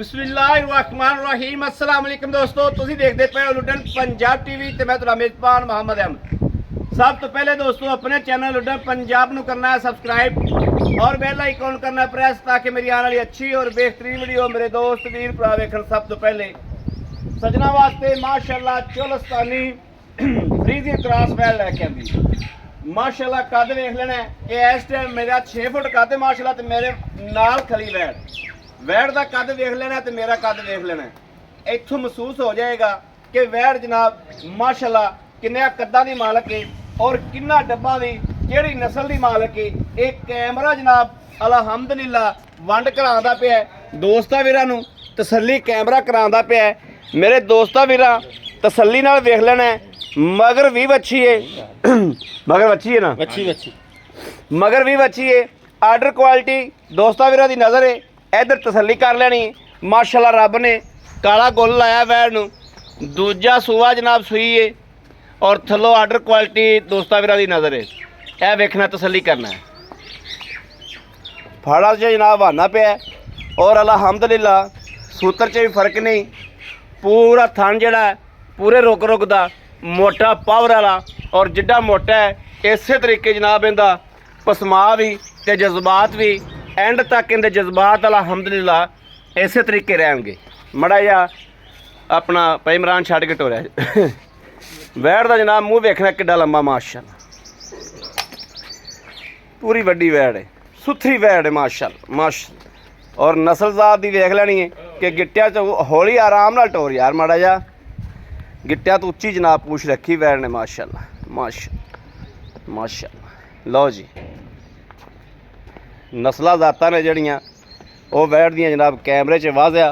बिस्मिल्लाहिर्रहमानिर्रहीम अस्सलाम वालेकुम दोस्तों, तुसीं देखदे पे हो लुडन पंजाब टीवी ते मैं तुहाडा मेज़बान मोहम्मद अहमद। सब तो पहले दोस्तों अपने चैनल लुडन पंजाब नूं करना है सब्सक्राइब और बेल आइकॉन करना प्रेस ताकि मेरी आने वाली अच्छी और बेहतरीन वीडियो मेरे दोस्त वीर भरा वेखण। सब तो पहले सजना वास्ते माशाअल्लाह चोलस्तानी फ्रीजिंग क्रॉस वैल लैके आंदी माशाअल्लाह। कद वेख लेना है इस टाइम मेरा 6 फुट कद माशाअल्लाह ते मेरे नाल खली वैड़ का कद वेख लेना तो मेरा कद वेख लेना। इत्थों महसूस हो जाएगा कि वैड़ जनाब माशाअल्लाह किन्ने कद्दां दी मालक है और किन्ना डब्बा दी केड़ी नस्ल दी मालक है। एक कैमरा जनाब अलहमदुलिल्लाह वंड करांदा पिया दोस्तां वीरां नूं तसल्ली कैमरा करांदा पिया। मेरे दोस्तां वीरां तसल्ली नाल वेख लेना मगर भी बच्ची है मगर बच्ची है ना बच्ची मगर भी बच्ची है। आर्डर क्वालिटी दोस्तां वीरां दी नज़र है इधर तसल्ली कर लेनी। माशाअल्लाह रब ने काला गुल लाया वैड़ नूं, दूजा सूआ जनाब सूई है और थल्लों आर्डर क्वालिटी दोस्तां वीरां दी नज़र है। यह वेखना तसल्ली करना है। फाड़ा च जनाब आना पिया और अलहमदुलिल्लाह सूत्र च भी फर्क नहीं। पूरा थन जिहड़ा है पूरे रुक दा मोटा पावर वाला और जिड्डा मोटा है इस तरीके जनाब इहदा पसमा भी ते जज्बात भी एंड तक इनके जज्बात अलहमदुलिल्लाह इस तरीके रहेंगे। मड़ा जा अपना भाई इमरान छड़ के टोरिया वैड़ का जनाब मूँह वेखना किड्डा लंबा माशाअल्लाह। पूरी वड्डी वैड़ है सुथरी वैड़ है माशाअल्लाह। और नस्लजात की वेख लेनी है कि गिट्टिया च हौली आराम नाल टोर यार माड़ा जा गिट्टिया तो उच्ची जनाब पूछ रखी वैड़ ने माशाअल्लाह माशाअल्लाह। लो जी नस्ल जातां ने जड़ियाँ वो वैड़ दियाँ जनाब कैमरे च वाज़िया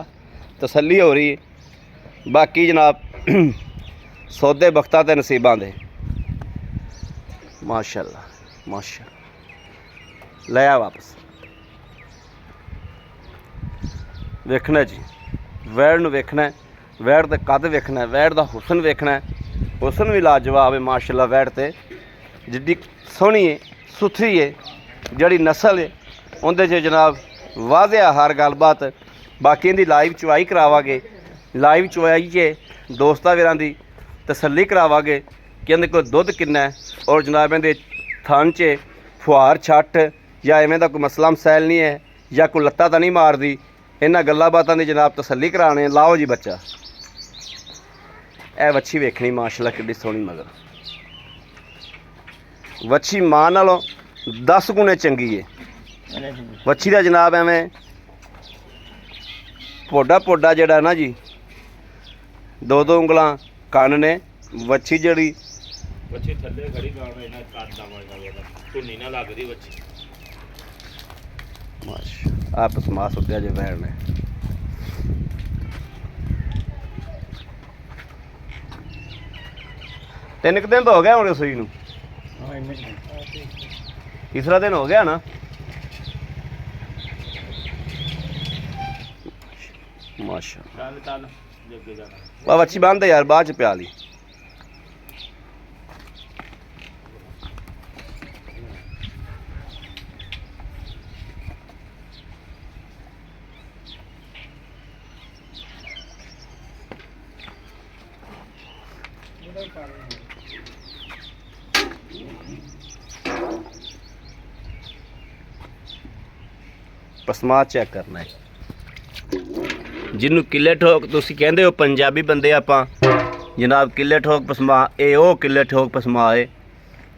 तसल्ली हो रही है। बाकी जनाब सौदे बख्ता ते नसीबां दे माशाअल्लाह माशाअल्लाह। ले आ वापस वेखना जी वैड़ नूं वेखना है, वैड़ दा कद वेखना है, वैड़ दा हुसन वेखना है। हुसन भी लाजवाब है माशाअल्लाह। वैड़ ते जिद्दी सोहनी है सुथरी है जड़ी नस्ल है उनदे च जनाब वाज़िया हर गलबात। बाकी इहदी लाइव चुवाई करावांगे, लाइव चुवाई च दोस्तां वीरां दी तसल्ली करावांगे कि इहदे कोल दुध किन्ना है और जनाब इहदे थन च फुहार छट या इवें दा कोई मसला मसैल नहीं है या कोई लत्ता तां नहीं मारदी। इन्हां गल्लां बातां दी जनाब तसल्ली कराने। लाओ जी बच्चा ए वच्छी वेखनी माशाअल्लाह किड्डी सोहनी मगर वच्छी मां नालों 10 गुणे चंगी है। वच्छी का जनाब एवें पोडा जड़ा ना जी 2 उंगलां कन ने। वच्छी जड़ी वच्छी थल्ले खड़ी गाना इना काटदा मारदा धुनी ना लगदी वच्छी माशा आपस मां सुट्टिया जे वैड़ ने। तीन दिन तो हो गया हूँ रसोई नूं, तीसरा दिन हो गया ना। माशा अच्छी बंद है यार बाद च प्या ली। पसमा चेक करना है जिन्हों किले ठोक तुसी कहंदे हो पंजाबी बंदे आपां जनाब किले ठोक पसमा ये वो किले ठोक पसमा है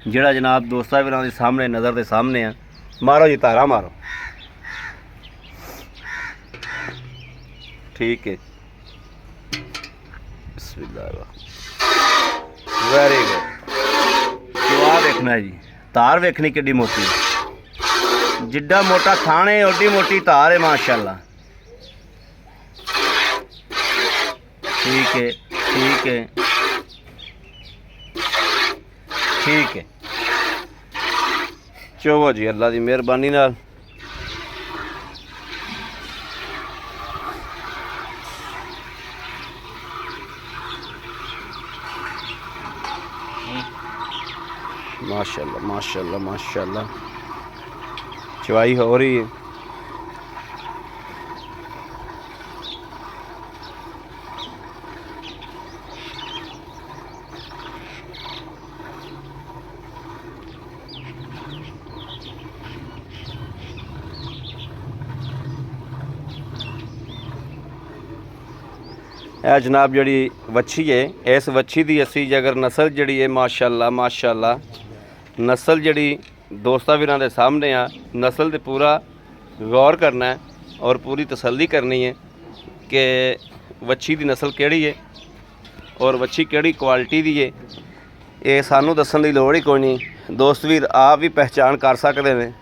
जिहड़ा जनाब दोस्तां वीरां दे सामने नज़र के सामने है। मारो जी तारा मारो ठीक है वेरी गुड। चुआ देखना है जी तार वेखनी किड्डी मोटी जिड्डा मोटा थाने ओडी मोटी तार है माशाअल्लाह। ठीक है ठीक है ठीक है चलो जी अल्लाह की मेहरबानी नाल माशाअल्लाह माशाअल्लाह माशाअल्लाह चवाई हो रही है। ਇਹ ਜਨਾਬ ਜਿਹੜੀ ਵੱਛੀ ਹੈ, ਇਸ ਵੱਛੀ ਦੀ ਅਸੀਂ ਜੇਕਰ ਨਸਲ ਜਿਹੜੀ ਹੈ ਮਾਸ਼ਾਅੱਲਾ ਨਸਲ ਜਿਹੜੀ ਦੋਸਤਾਂ ਵੀਰਾਂ ਦੇ ਸਾਹਮਣੇ ਆ, ਨਸਲ ਤੇ ਪੂਰਾ ਗੌਰ ਕਰਨਾ ਹੈ ਔਰ ਪੂਰੀ ਤਸੱਲੀ ਕਰਨੀ ਹੈ ਕਿ ਵੱਛੀ ਦੀ ਨਸਲ ਕਿਹੜੀ ਹੈ ਔਰ ਵੱਛੀ ਕਿਹੜੀ ਕੁਆਲਿਟੀ ਦੀ ਹੈ। ਇਹ ਸਾਨੂੰ ਦੱਸਣ ਦੀ ਲੋੜ ਹੀ ਕੋਈ ਨਹੀਂ, ਦੋਸਤ ਵੀਰ ਆਪ ਵੀ ਪਹਿਚਾਣ ਕਰ ਸਕਦੇ ਨੇ।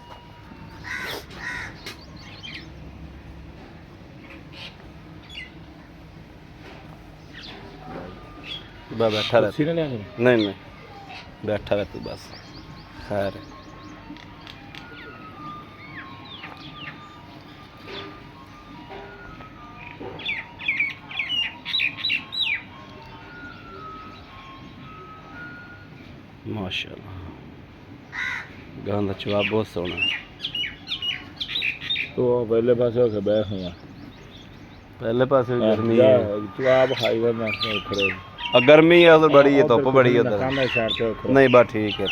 बैठा रह, नहीं बैठा रह तू बस। खैर माशाल्लाह गां दा जवाब बहुत सोहना। तो पहले पासे होके बैठ हुआ, पहले पासे गर्मी है, जवाब हाईवे में खड़े गर्मी है उधर बड़ी है, धुप बड़ी है उधर। नहीं बस ठीक है,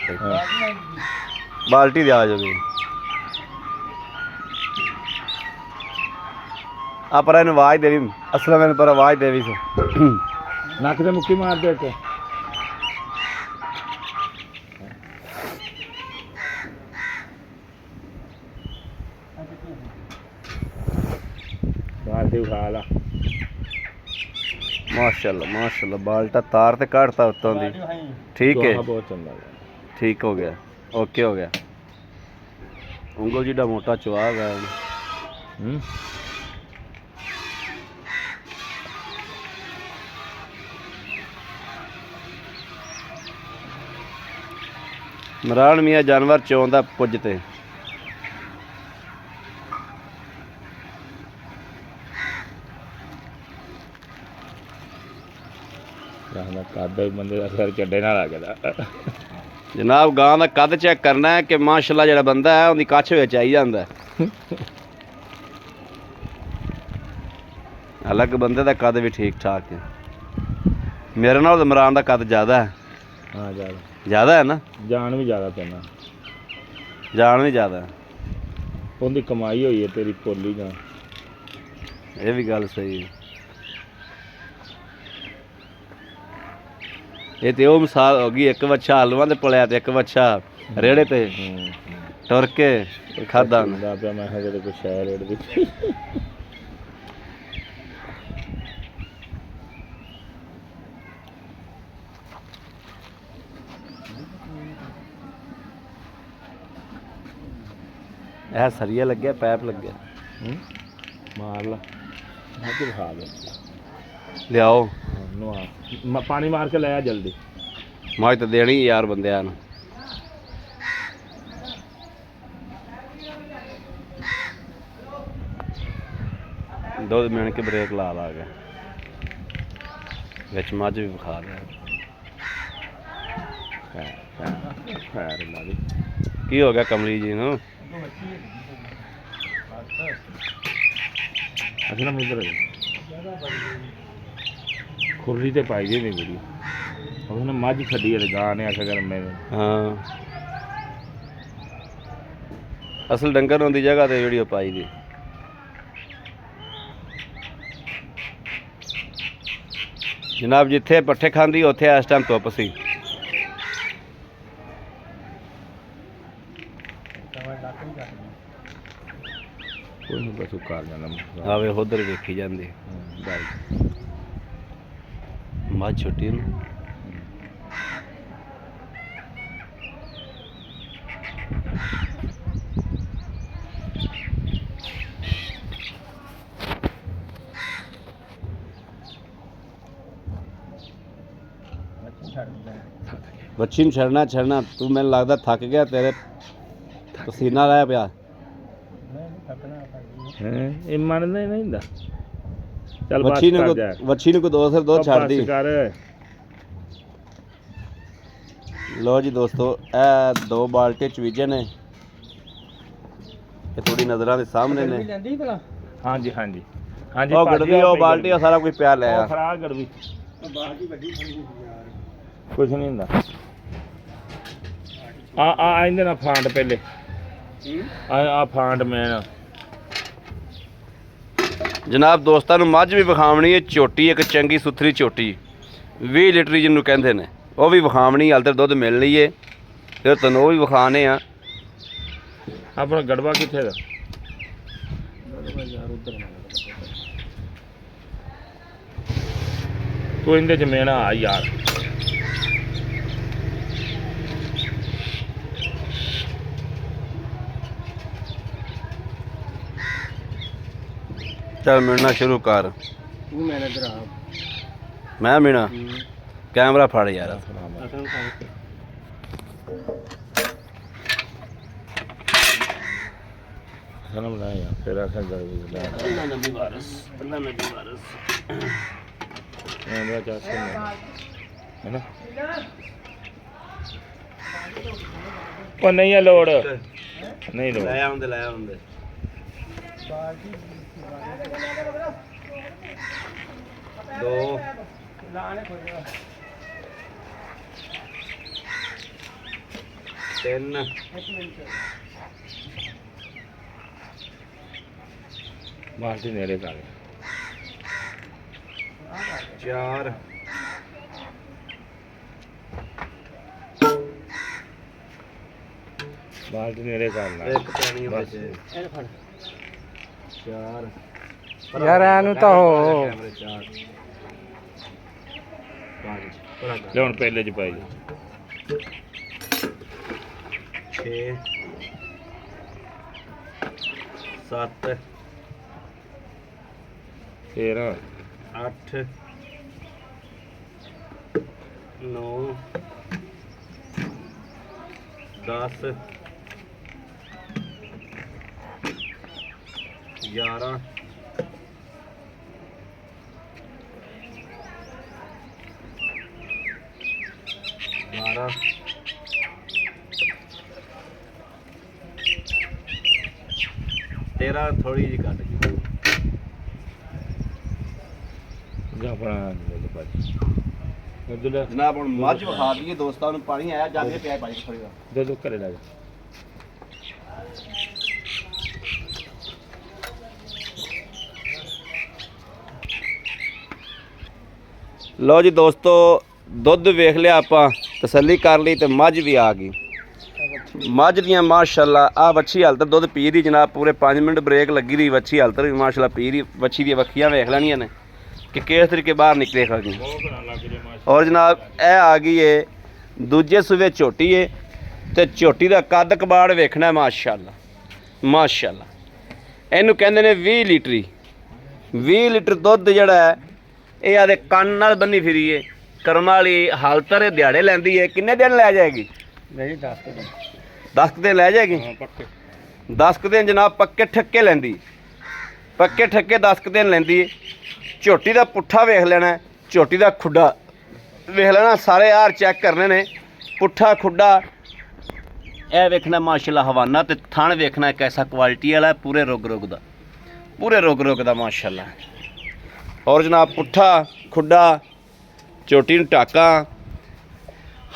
बाल्टी दे आ जाओ आ पर आवाज देवी असल में पर आवाज देवी से नक से मुक्की मार दे के उठा ला। माशाल्लाह बाल्टा तार ते काटता उत्तों दी, ठीक है, बहुत चंगा, ठीक हो गया, ओके हो गया। उंगल जिड्डा मोटा चुहा है। इमरान मियाँ जानवर चौंदा पुजते बंदे सिर चड्डे ना लगदा। जनाब गां दा कद चेक करना है कि माशाल्लाह जेड़ा बंदा है उनकी कच्छ विच आई जांदा है। अलग बंदे दा कद भी ठीक ठाक है। मेरे नाल इमरान दा कद ज़्यादा है। हाँ ज़्यादा है ना, जान भी ज़्यादा पैना, जान भी ज़्यादा है, उनकी कमाई हुई है तेरी पोली जान, ये भी गल सही है। ये तो वो मिसाल होगी, एक बच्चा हलवा ते पलिया ते एक बच्चा रेड़े ते टुर के खादा। मैं कुछ शहर रेड़ दी यह सरिया लगे पैप लगे मार ला खा लियाओ पानी मार के लाया जल्दी। मौज तो देनी यार बंदे न। दो मिनट के ब्रेक ला गया विच मझ भी विखा दिया। की हो गया कमली जी नूं? अच्छा ना इधर खुरली ते पाई दी नहीं मेरी, उसने मझ छड़ी है गां ने आखिर कर मैं। हाँ असल डंगर होंदी जगह ते वीडियो पाई दी। जनाब जिथे पट्ठे खांदी उत्थे इस टाइम धुप सी। बस कर जाना आवे उधर वेखी जांदी मझ छुट्टी न। बच्ची ਨੂੰ ਛੱਡਣਾ तू मैंने लगता थक गया, तेरे पसीना रह पिया। ਇਹ ਮੰਨਦਾ ਹੀ ਨਹੀਂ ਹੁੰਦਾ। ਚੱਲ ਬੱਚੀ ਨੂੰ ਕੋਈ ਦੋ ਸਿਰ ਦੋ ਛੱਡ ਦੀ। ਲੋ ਜੀ ਦੋਸਤੋ ਇਹ ਦੋ ਬਾਲਟੇ ਚਵੀਜੇ ਨੇ, ਇਹ ਥੋੜੀ ਨਜ਼ਰਾਂ ਦੇ ਸਾਹਮਣੇ ਨੇ। ਹਾਂਜੀ ਹਾਂਜੀ ਹਾਂਜੀ ਉਹ ਗੜਵੀ ਉਹ ਬਾਲਟੀ ਉਹ ਸਾਰਾ ਕੁਝ ਪਿਆ ਲੈ ਆ। ਫਰਾ ਗੜਵੀ ਬਾਲਟੀ ਵੱਡੀ ਕੁਝ ਨਹੀਂ ਹੁੰਦਾ। ਆ ਇਹਦੇ ਨਾਲ ਫਾਂਡ ਪਹਿਲੇ ਆ ਫਾਂਡ ਮੈਂ ਜਨਾਬ ਦੋਸਤਾਂ ਨੂੰ ਮੱਝ ਵੀ ਵਿਖਾਵਣੀ ਹੈ, ਝੋਟੀ ਇੱਕ ਚੰਗੀ ਸੁਥਰੀ ਝੋਟੀ 20 ਲੀਟਰ ਜਿਹਨੂੰ ਕਹਿੰਦੇ ਨੇ, ਉਹ ਵੀ ਵਿਖਾਵਣੀ। ਹਾਲ ਤੇ ਦੁੱਧ ਮਿਲ ਲਈ ਏ, ਫਿਰ ਤੁਹਾਨੂੰ ਉਹ ਵੀ ਵਿਖਾਣੇ ਆ। ਆਪਣਾ ਗੜਵਾ ਕਿੱਥੇ ਦਾ? ਤੂੰ ਇਹਦੇ ਚ ਮੇਣਾ ਆ ਯਾਰ। ਚੱਲ ਮਿਲਣਾ ਸ਼ੁਰੂ ਕਰ। ਤੂੰ ਮੇਰੇ ਇਧਰ ਆ। ਮੈਂ ਮਿਲਣਾ, ਕੈਮਰਾ ਫੜ ਯਾਰ। ਸਨਮ ਨਾ ਯਾਰ, ਫਿਰ ਆਖਾਂ ਗੱਲ ਵੀ ਲੈ। ਅੱਲਾ ਨਬੀ ਵਾਰਸ, ਅੱਲਾ ਨਬੀ ਵਾਰਸ। ਮੇਰਾ ਚਾਚਾ ਹੈ ਨਾ। ਉਹ ਨਹੀਂ ਹੈ ਲੋੜ, ਨਹੀਂ ਲੋੜ। ਲੈ ਆਉਂਦੇ, ਲੈ ਆਉਂਦੇ। ਦੋ ਤਿੰਨ ਬਾਲਟੀ ਨੇੜੇ ਕਰ। ਚਾਰ ਬਾਲਟੀ ਨੇੜੇ ਕਰ ਲਾ। ਇੱਕ ਪਾਣੀ ਬਸ। ਵਿੱਚ ਚਾਰ ਯਾਰ ਇਹਨੂੰ ਤਾਂ ਹੋ ਕੈਮਰੇ ਚਾਰ ਪੰਜ ਪਰਾ ਲੈ ਹੁਣ ਪਹਿਲੇ ਚ ਪਾਈ 6 7 13 8 9 10 11 12 13 ਥੋੜੀ ਜਿਹੀ ਕੱਟ ਗਈ। ਜਾਂ ਆਪਣਾ ਲੈ ਪਾਜੀ ਅਬਦੁੱਲਾ ਜਨਾਬ ਹੁਣ ਮੱਝ ਵਿਖਾ ਦਈਏ ਦੋਸਤਾਂ ਨੂੰ। ਪਾਣੀ ਆਇਆ ਜਾਂਦੇ ਪਿਆ ਭਾਈ ਥੋੜੀ ਦਾ। ਦੋ ਦੋ ਘਰੇ ਲੈ ਜਾ। ਲਓ ਜੀ ਦੋਸਤੋ, ਦੁੱਧ ਵੇਖ ਲਿਆ ਆਪਾਂ, ਤਸੱਲੀ ਕਰ ਲਈ ਤੇ ਮੱਝ ਵੀ ਆ ਗਈ। ਮੱਝ ਦੀਆਂ ਮਾਸ਼ਾਅੱਲਾ ਆ ਵੱਛੀ ਹਾਲਤ ਦੁੱਧ ਪੀ ਦੀ ਜਨਾਬ। ਪੂਰੇ 5 ਮਿੰਟ ਬ੍ਰੇਕ ਲੱਗੀ ਦੀ ਵੱਛੀ ਹਾਲਤ ਵੀ ਮਾਸ਼ਾਅੱਲਾ ਪੀ ਦੀ। ਵੱਛੀ ਦੀਆਂ ਵੱਖੀਆਂ ਵੇਖ ਲੈਣੀਆਂ ਨੇ ਕਿ ਕਿਸ ਤਰੀਕੇ ਬਾਹਰ ਨਿਕਲੇ ਖੜੀਆਂ। ਬਹੁਤ ਬਣਾ ਲੱਗ ਜੇ ਮਾਸ਼ਾ। ਔਰ ਜਨਾਬ ਇਹ ਆ ਗਈ ਏ ਦੂਜੇ ਸੂਵੇ ਝੋਟੀ ਏ, ਤੇ ਝੋਟੀ ਦਾ ਕੱਦ ਕਬਾੜ ਵੇਖਣਾ ਮਾਸ਼ਾਅੱਲਾ ਮਾਸ਼ਾਅੱਲਾ। ਇਹਨੂੰ ਕਹਿੰਦੇ ਨੇ 20 ਲੀਟਰੀ। 20 ਲੀਟਰ ਦੁੱਧ ਜਿਹੜਾ ਹੈ ਇਹ ਆਦੇ ਕੰਨ ਨਾਲ ਬੰਨੀ ਫਿਰੀ ਏ। ਕਰਮ ਵਾਲੀ ਹਾਲਤਰ ਦਿਹਾੜੇ ਲੈਂਦੀ ਏ। ਕਿੰਨੇ ਦਿਨ ਲੈ ਜਾਏਗੀ? ਨਹੀਂ 10 10 ਦਿਨ ਲੈ ਜਾਏਗੀ। ਹਾਂ ਪੱਕੇ 10 ਦਿਨ ਜਨਾਬ ਪੱਕੇ ਠੱਕੇ ਲੈਂਦੀ। ਪੱਕੇ ਠੱਕੇ 10 ਦਿਨ ਲੈਂਦੀ ਏ। ਝੋਟੀ ਦਾ ਪੁੱਠਾ ਵੇਖ ਲੈਣਾ, ਝੋਟੀ ਦਾ ਖੁੱਡਾ ਵੇਖ ਲੈਣਾ। ਸਾਰੇ ਆਰ ਚੈੱਕ ਕਰਨੇ ਨੇ, ਪੁੱਠਾ ਖੁੱਡਾ ਇਹ ਵੇਖਣਾ ਮਾਸ਼ਾਅੱਲਾ। ਹਵਾਨਾ ਤੇ ਥਣ ਵੇਖਣਾ ਕੈਸਾ ਕੁਆਲਿਟੀ ਵਾਲਾ, ਪੂਰੇ ਰੁਗ ਰੁਗ ਦਾ, ਪੂਰੇ ਰੁਗ ਰੁਗ ਦਾ ਮਾਸ਼ਾਅੱਲਾ। ਔਰ ਜਨਾਬ ਪੁੱਠਾ ਖੁੱਡਾ, ਝੋਟੀ ਨੂੰ ਟਾਕਾ,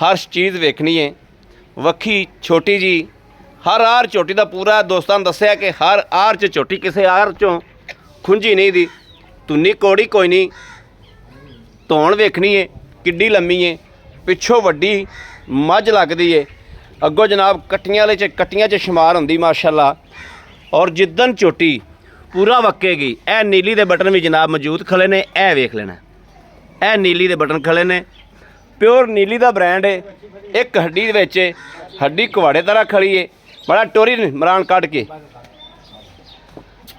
ਹਰ ਚੀਜ਼ ਵੇਖਣੀ ਹੈ। ਵੱਖੀ ਛੋਟੀ ਜੀ, ਹਰ ਆਰ ਝੋਟੀ ਦਾ ਪੂਰਾ ਦੋਸਤਾਂ ਨੂੰ ਦੱਸਿਆ ਕਿ ਹਰ ਆਰ 'ਚ ਝੋਟੀ ਕਿਸੇ ਆਰ 'ਚੋਂ ਖੁੰਝੀ ਨਹੀਂ ਦੀ। ਤੁੰਨੀ ਕੋੜੀ ਕੋਈ ਨਹੀਂ। ਧੌਣ ਵੇਖਣੀ ਹੈ ਕਿੱਡੀ ਲੰਮੀ ਹੈ, ਪਿੱਛੋਂ ਵੱਡੀ ਮੱਝ ਲੱਗਦੀ ਹੈ, ਅੱਗੋਂ ਜਨਾਬ ਕੱਟੀਆਂ ਵਾਲੇ 'ਚ ਕੱਟੀਆਂ 'ਚ ਸ਼ੁਮਾਰ ਹੁੰਦੀ ਮਾਸ਼ਾਅੱਲਾ। ਔਰ ਜਿੱਦਣ ਝੋਟੀ ਪੂਰਾ ਵਕੇਗੀ, ਇਹ ਨੀਲੀ ਦੇ ਬਟਨ ਵੀ ਜਨਾਬ ਮੌਜੂਦ ਖੜੇ ਨੇ। ਇਹ ਵੇਖ ਲੈਣਾ, ਇਹ ਨੀਲੀ ਦੇ ਬਟਨ ਖੜੇ ਨੇ। ਪਿਓਰ ਨੀਲੀ ਦਾ ਬ੍ਰਾਂਡ ਹੈ। ਇੱਕ ਹੱਡੀ ਦੇ ਵਿੱਚ ਹੱਡੀ ਕੁਹਾੜੇ ਤਰ੍ਹਾਂ ਖੜੀ ਹੈ, ਬੜਾ ਟੋਰੀ ਮਰਾਨ ਕੱਢ ਕੇ।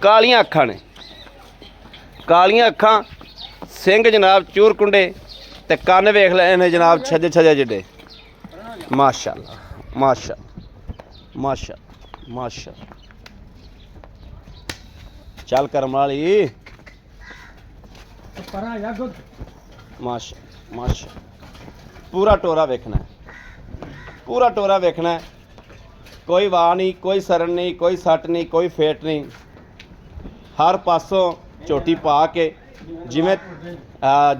ਕਾਲੀਆਂ ਅੱਖਾਂ ਨੇ, ਕਾਲੀਆਂ ਅੱਖਾਂ, ਸਿੰਘ ਜਨਾਬ ਚੂਰ ਕੁੰਡੇ, ਤੇ ਕੰਨ ਵੇਖ ਲਏ ਨੇ ਜਨਾਬ ਛੱਜੇ ਛੱਜੇ ਜਿੱਡੇ। ਮਾਸ਼ਾਅੱਲਾ ਮਾਸ਼ਾਅੱਲਾ ਮਾਸ਼ਾਅੱਲਾ ਮਾਸ਼ਾਅੱਲਾ। ਚੱਲ ਕਰਮ ਵਾਲੀ ਪਰਾਂ ਯਾ ਗੁੱਡ। ਮਾਸ਼ਾ ਮਾਸ਼ਾ। ਪੂਰਾ ਟੋਰਾ ਵੇਖਣਾ, ਪੂਰਾ ਟੋਰਾ ਵੇਖਣਾ। ਕੋਈ ਵਾਹ ਨਹੀਂ, ਕੋਈ ਸਰਨ ਨਹੀਂ, ਕੋਈ ਸੱਟ ਨਹੀਂ, ਕੋਈ ਫੇਟ ਨਹੀਂ। ਹਰ ਪਾਸੋਂ ਝੋਟੀ ਪਾ ਕੇ ਜਿਵੇਂ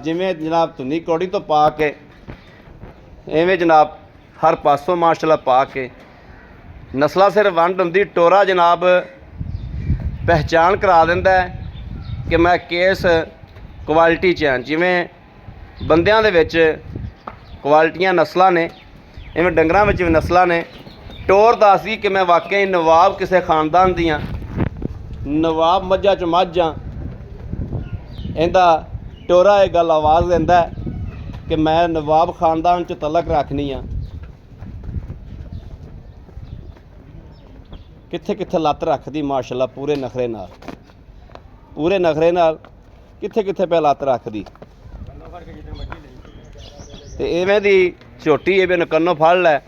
ਜਿਵੇਂ ਜਨਾਬ ਧੁੰਨੀ ਕੌੜੀ ਤੋਂ ਪਾ ਕੇ ਐਵੇਂ ਜਨਾਬ ਹਰ ਪਾਸੋਂ ਮਾਸ਼ਾਅੱਲਾ ਪਾ ਕੇ। ਨਸਲਾਂ ਸਿਰ ਵੰਡ ਹੁੰਦੀ। ਟੋਰਾ ਜਨਾਬ ਪਹਿਚਾਣ ਕਰਾ ਦਿੰਦਾ ਹੈ ਕਿ ਮੈਂ ਕਿਸ ਕੁਆਲਿਟੀ 'ਚ ਹਾਂ। ਜਿਵੇਂ ਬੰਦਿਆਂ ਦੇ ਵਿੱਚ ਕੁਆਲਿਟੀਆਂ ਨਸਲਾਂ ਨੇ, ਇਵੇਂ ਡੰਗਰਾਂ ਵਿੱਚ ਵੀ ਨਸਲਾਂ ਨੇ। ਟੋਰ ਦੱਸਦੀ ਕਿ ਮੈਂ ਵਾਕਈ ਨਵਾਬ ਕਿਸੇ ਖਾਨਦਾਨ ਦੀਆਂ, ਨਵਾਬ ਮੱਝਾਂ 'ਚ ਮੱਝਾਂ। ਇਹਦਾ ਟੋਰਾ ਇਹ ਗੱਲ ਆਵਾਜ਼ ਦਿੰਦਾ ਕਿ ਮੈਂ ਨਵਾਬ ਖਾਨਦਾਨ 'ਚ ਤਲਕ ਰੱਖਣੀ ਆ। ਕਿੱਥੇ ਕਿੱਥੇ ਲੱਤ ਰੱਖਦੀ ਮਾਸ਼ਾਅੱਲਾ, ਪੂਰੇ ਨਖਰੇ ਨਾਲ, ਪੂਰੇ ਨਖਰੇ ਨਾਲ ਕਿੱਥੇ ਕਿੱਥੇ ਪੈ ਲੱਤ ਰੱਖਦੀ। ਤੇ ਇਵੇਂ ਦੀ ਝੋਟੀ ਇਹ ਵੀ ਕੰਨੋਂ ਫੜ ਲੈ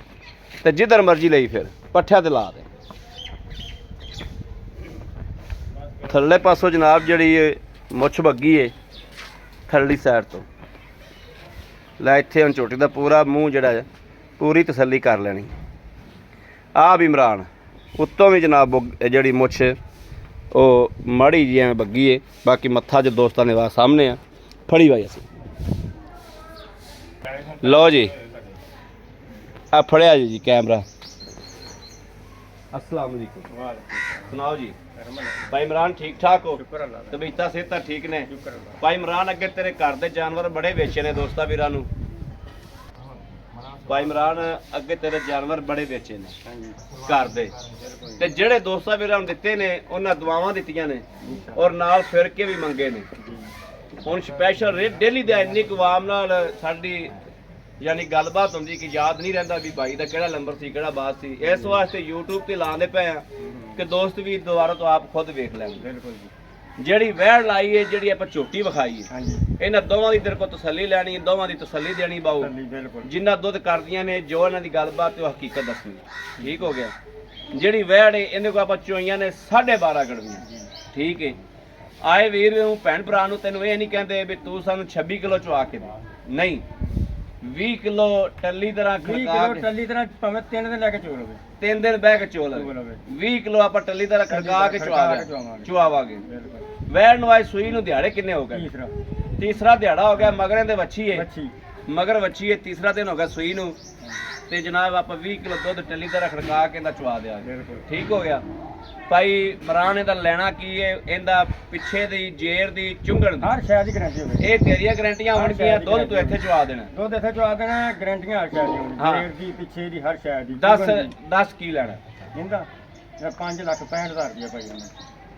ਤੇ ਜਿੱਧਰ ਮਰਜ਼ੀ ਲਈ ਫਿਰ ਪੱਠਿਆਂ ਤੇ ਲਾ ਦੇ। ਥੱਲੇ ਪਾਸੋਂ ਜਨਾਬ ਜਿਹੜੀ ਇਹ ਮੁੱਛ ਬੱਗੀ ਏ ਥੱਲੜੀ ਸਾਈਡ ਤੋਂ ਲੈ, ਇੱਥੇ ਹੁਣ ਝੋਟੀ ਦਾ ਪੂਰਾ ਮੂੰਹ ਜਿਹੜਾ ਹੈ ਪੂਰੀ ਤਸੱਲੀ ਕਰ ਲੈਣੀ। ਆਹ ਵੀ ਇਮਰਾਨ ਉੱਤੋਂ ਵੀ ਜਨਾਬ ਜਿਹੜੀ ਮੁੱਛ ਉਹ ਮਾੜੀ ਜਿਹੀ ਐਵੇਂ ਬੱਗੀ ਏ। ਬਾਕੀ ਮੱਥਾ ਜੋ ਦੋਸਤਾਂ ਨੇ ਵਾ ਸਾਹਮਣੇ ਆ ਫੜੀ ਵਾਈ ਅਸੀਂ। ਲਓ ਜੀ ਆ ਫੜਿਆ ਜੀ ਕੈਮਰਾ। अस्सलाम वालेकुम। सुनाओ जी भाई इमरान ठीक ठाक हो? तबीयत सेहत ठीक ने? भाई इमरान अगे तेरे घर दे जानवर बड़े बेचे ने दोस्तां वीरां नूं। भाई इमरान अगे तेरे जानवर बड़े बेचे ने घर दे ते ਜਿਹੜੇ ਦੋਸਤਾਂ ਵੀਰਾਂ ਨੂੰ ਦਿੱਤੇ ਨੇ ਉਹਨਾਂ ਦੁਆਵਾਂ ਦਿੱਤੀਆਂ ਨੇ ਔਰ ਨਾਲ ਫਿਰ ਕੇ ਵੀ ਮੰਗੇ ਨੇ। ਹੁਣ ਸਪੈਸ਼ਲ ਰੇਟ ਡੇਲੀ ਦਾ ਇੰਨੀ ਕੁ ਆਵਾਮ ਨਾਲ ਸਾਡੀ यानी गलबात होंगी कि याद नहीं रहता भी भाई का केड़ा नंबर सी केड़ा बात सी। इस वास्ते यूट्यूब ते लाने पे कि दोस्त भी दोबारा तो आप खुद वेख लें। ਜਿਹੜੀ ਵਹਿੜ ਲਾਈ ਹੈ, ਜਿਹੜੀ ਆਪਾਂ ਝੋਟੀ ਵਿਖਾਈ ਹੈ, ਇਹਨਾਂ ਦੋਵਾਂ ਦੀ ਤੇਰੇ ਕੋਲ ਤਸੱਲੀ ਲੈਣੀ, ਦੋਵਾਂ ਦੀ ਤਸੱਲੀ ਦੇਣੀ ਬਾਊ। ਜਿੰਨਾ ਦੁੱਧ ਕਰਦੀਆਂ ਨੇ ਜੋ ਇਹਨਾਂ ਦੀ ਗੱਲਬਾਤ ਤੇ ਉਹ ਹਕੀਕਤ ਦੱਸਣੀ। ਠੀਕ ਹੋ ਗਿਆ। ਜਿਹੜੀ ਵਹਿੜ ਹੈ ਇਹਦੇ ਕੋਲ ਆਪਾਂ ਚੋਈਆਂ ਨੇ 12.5 ਗੜਵੀਆਂ। ਠੀਕ ਹੈ। ਆਏ ਵੀਰ ਨੂੰ ਭੈਣ ਭਰਾ ਨੂੰ ਤੈਨੂੰ ਇਹ ਨਹੀਂ ਕਹਿੰਦੇ ਵੀ ਤੂੰ ਸਾਨੂੰ 26 ਕਿਲੋ ਚਵਾ ਕੇ ਦੇ, ਨਹੀਂ 20 ਕਿਲੋ ਟੱਲੀ ਤਰ੍ਹਾਂ ਖੜਕਾ ਕੇ, ਟੱਲੀ ਤਰ੍ਹਾਂ ਭਾਵੇਂ 3 ਦਿਨ ਲੈ ਕੇ ਚੋਲ ਹੋਵੇ, 3 ਦਿਨ ਬਹਿ ਕੇ ਚੋਲ 20 ਕਿਲੋ ਆਪਾਂ ਟੱਲੀ ਤਰ੍ਹਾਂ ਖੜਕਾ ਕੇ ਚੁਆਵਾਂਗੇ। ਵੈਣ ਨੂੰ ਅੱਜ ਸੂਈ ਨੂੰ ਦਿਹਾੜੇ ਕਿੰਨੇ ਹੋ ਗਏ? ਤੀਸਰਾ ਦਿਹਾੜਾ ਹੋ ਗਿਆ। ਮਗਰ ਦੇ ਵੱਛੀ ਹੈ, ਮਗਰ ਵੱਛੀ ਹੈ, ਤੀਸਰਾ ਦਿਨ ਹੋ ਗਿਆ ਸੂਈ ਨੂੰ। ਤੇ ਜਨਾਬ ਆਪਾਂ 20 ਕਿਲੋ ਦੁੱਧ ਟੱਲੀ ਤਰ੍ਹਾਂ ਖੜਕਾ ਕੇ ਇਹਦਾ ਚੁਆ ਦਿਆਂਗੇ। ਠੀਕ ਹੋ ਗਿਆ। ਭਾਈ ਇਮਰਾਨ ਇਹਦਾ ਲੈਣਾ ਕੀ ਹੈ? ਇਹਦਾ ਪਿੱਛੇ ਦੀ ਜੇਰ ਦੀ ਚੁੰਗਣ ਹਰ ਸ਼ੈ ਦੀ ਗਾਰੰਟੀ ਹੋਵੇ। ਇਹ ਤੇਰੀਆਂ ਗਾਰੰਟੀਆਂ ਹੋਣਗੀਆਂ। ਦੁੱਧ ਤੂੰ ਇੱਥੇ ਚੁਆ ਦੇਣਾ, ਦੁੱਧ ਇੱਥੇ ਚੁਆ ਦੇਣਾ। ਗਾਰੰਟੀਆਂ ਹਰ ਸ਼ੈ ਦੀਆਂ, ਜੇਰ ਦੀ ਪਿੱਛੇ ਦੀ ਹਰ ਸ਼ੈ ਦੀ। 10 ਕੀ ਲੈਣਾ? ਇਹਦਾ 5,65,000 ਰੁਪਏ ਭਾਈ ਉਹਨੇ।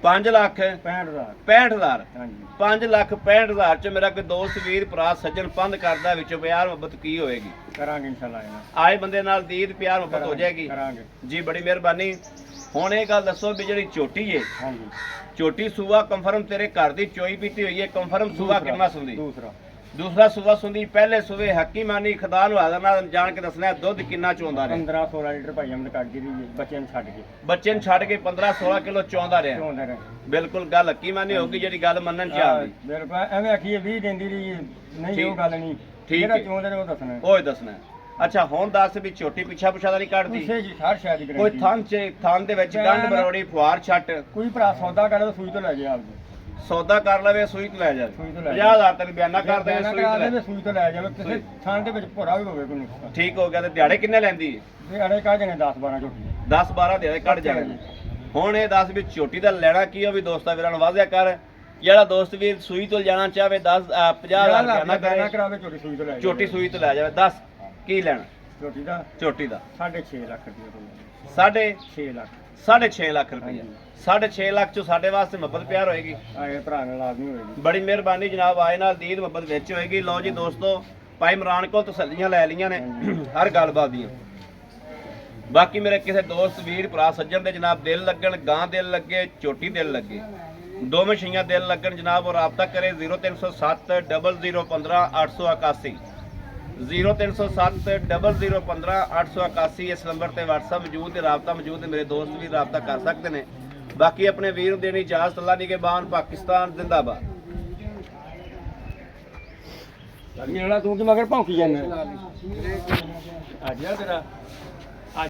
5,65,000 ਹਾਂਜੀ। 5,65,000 ਚ ਮੇਰਾ ਕੋਈ ਦੋਸਤ ਵੀਰ ਭਰਾ ਸੱਜਣ ਪੰਧ ਕਰਦਾ ਵਿੱਚੋਂ ਪਿਆਰ ਮੁਹੱਬਤ ਕੀ ਹੋਏਗੀ? ਕਰਾਂਗੇ ਇਨਸ਼ਾਅੱਲਾ। ਆਏ ਬੰਦੇ ਨਾਲ ਦੀਦ ਪਿਆਰ ਮੁਹੱਬਤ ਹੋ ਜਾਏਗੀ। ਕਰਾਂਗੇ ਜੀ, ਬੜੀ ਮਿਹਰਬਾਨੀ। ਹੁਣ ਇਹ ਗੱਲ ਦੱਸੋ ਵੀ ਜਿਹੜੀ ਝੋਟੀ ਏ, ਹਾਂਜੀ, ਝੋਟੀ ਸੂਆ ਕਨਫਰਮ ਤੇਰੇ ਘਰ ਦੀ ਚੋਈ ਪੀਤੀ ਹੋਈ ਹੈ, ਕਨਫਰਮ ਸੂਆ ਕਿੰਨਾ ਸੁੰਦੀ? ਦੂਸਰਾ ਸੂਆ ਸੁੰਦੀ। ਪਹਿਲੇ ਸੂਏ ਹਕੀਮਾਨੀ ਖੁਦਾ ਨੂੰ ਹਾਜ਼ਰ ਨਾਲ ਜਾਣ ਕੇ ਦੱਸਣਾ ਦੁੱਧ ਕਿੰਨਾ ਚੋਂਦਾ ਰਿਹਾ। 15-16 ਲੀਟਰ ਭਾਈ ਅਮਨ ਕੱਢ ਗਈ ਬੱਚੇ ਨੂੰ ਛੱਡ ਕੇ। ਬੱਚੇ ਨੂੰ ਛੱਡ ਕੇ 15-16 ਕਿਲੋ ਚੋਂਦਾ ਰਿਹਾ। ਬਿਲਕੁਲ ਗੱਲ ਹਕੀਮਾਨੀ ਹੋਗੀ ਜਿਹੜੀ ਗੱਲ ਮੰਨਣ ਚ ਆਉਂਦੀ। ਬਿਲਕੁਲ ਐਵੇਂ ਆਖੀਏ 20 ਦਿੰਦੀ ਰਹੀ ਨਹੀਂ, ਉਹ ਗੱਲ ਨਹੀਂ। ਜਿਹੜਾ ਚੋਂਦੇ ਨੇ ਉਹ ਦੱਸਣਾ, ਉਹ ਦੱਸਣਾ। ਅੱਛਾ ਹੁਣ ਦੱਸ ਵੀ ਝੋਟੀ ਪਿੱਛਾ ਪੁੱਛਾ ਦਾ ਨਹੀਂ ਕੱਢਦੀ? ਕੋਈ ਥਾਂ ਦੇ ਵਿੱਚ ਗੰਢ ਬਰੋੜੀ ਫੁਆਰ ਛੱਟ। ਕੋਈ ਭਰਾ ਸੌਦਾ ਕਰੇ ਤਾਂ ਸੂਈ ਤੋਂ ਲੈ ਜਾਏ। ਆਪਦੀ ਸੌਦਾ ਕਰ ਲਵੇ ਸੂਈ ਤੋਂ ਲੈ ਜਾਵੇ। 50,000 ਤੈਨੂੰ ਬਿਆਨਾ ਕਰ ਦੇ ਸੂਈ ਤੋਂ ਲੈ ਜਾਵੇ। ਕਿਸੇ ਥਾਂ ਦੇ ਵਿੱਚ ਭੋਰਾ ਵੀ ਹੋਵੇ ਕੋਈ ਨੁਕਸਾਨ। ਠੀਕ ਹੋ ਗਿਆ। ਤੇ ਦਿਹਾੜੇ ਕਿੰਨੇ ਲੈਂਦੀ? ਦਿਹਾੜੇ ਕੱਢ ਜਾਣੇ 10-12 ਝੋਟੀ। 10-12 ਦਿਹਾੜੇ ਕੱਢ ਜਾਣੇ। ਹੁਣ ਇਹ ਦੱਸ ਵੀ ਝੋਟੀ ਦਾ ਲੈਣਾ ਕੀ ਉਹ ਵੀ ਦੋਸਤਾਂ ਵੀਰਾਂ ਨੂੰ ਵਾਜ਼ਿਆ ਕਰ। ਜਿਹੜਾ ਦੋਸਤ ਵੀਰ ਸੂਈ ਤੋਂ ਜਾਣਾ ਚਾਹਵੇ 50,000 ਬਿਆਨਾ ਕਰਾਵੇ, ਝੋਟੀ ਸੂਈ ਤੋਂ ਲੈ ਜਾਵੇ। ਝੋਟੀ ਸੂਈ ਤੋਂ ਲੈ ਜਾਵੇ। ਦੱਸ ਕੀ ਲੈਣਾ ਝੋਟੀ ਦਾ? ਝੋਟੀ ਦਾ 6.5 ਲੱਖ ਰੁਪਏ। 6.5 ਲੱਖ 6.5 ਲੱਖ ਰੁਪਏ। 6.5 ਲੱਖ ਚੋਂ ਸਾਡੇ ਵਾਸਤੇ ਮੁਹੱਬਤ ਪਿਆਰ ਹੋਏਗੀ। ਆਏ ਭਰਾ ਨਾਲ ਲਾਜ਼ਮੀ ਹੋਏਗੀ। ਬੜੀ ਮਿਹਰਬਾਨੀ ਜਨਾਬ। ਆਏ ਨਾਲ ਦੀਦ ਮੁਹੱਬਤ ਵਿੱਚ ਹੋਏਗੀ। ਲਓ ਜੀ ਦੋਸਤੋ, ਭਾਈ ਇਮਰਾਨ ਕੋਲ ਤਸੱਲੀਆਂ ਲੈ ਲਈਆਂ ਨੇ ਹਰ ਗੱਲਬਾਤ ਦੀਆਂ। ਬਾਕੀ ਮੇਰੇ ਕਿਸੇ ਦੋਸਤ ਵੀਰ ਭਰਾ ਸੱਜਣ ਦੇ ਜਨਾਬ ਦਿਲ ਲੱਗਣ, ਗਾਂ ਦਿਲ ਲੱਗੇ, ਝੋਟੀ ਦਿਲ ਲੱਗੇ, ਦੋਵੇਂ ਛਈਆਂ ਦਿਲ ਲੱਗਣ ਜਨਾਬ, ਉਹ ਰਾਬਤਾ ਕਰੇ 0307 0015 881 0307 0015 881। ਇਸ ਨੰਬਰ ਤੇ WhatsApp ਮੌਜੂਦ ਹੈ, ਰਾਬਤਾ ਮੌਜੂਦ ਹੈ। ਮੇਰੇ ਦੋਸਤ ਵੀ ਰਾਬਤਾ ਕਰ ਸਕਦੇ ਨੇ। ਬਾਕੀ ਆਪਣੇ ਵੀਰ ਨੂੰ ਦੇਣੀ ਇਜਾਜ਼ਤ। ਅੱਲਾ ਨਿਗਹਿਬਾਨ। ਪਾਕਿਸਤਾਨ ਜ਼ਿੰਦਾਬਾਦ। ਜਿਹੜਾ ਤੂੰ ਕਿ ਮਗਰ ਭੌਂਕੀ ਜਾਂਦਾ ਅੱਜ ਤੇਰਾ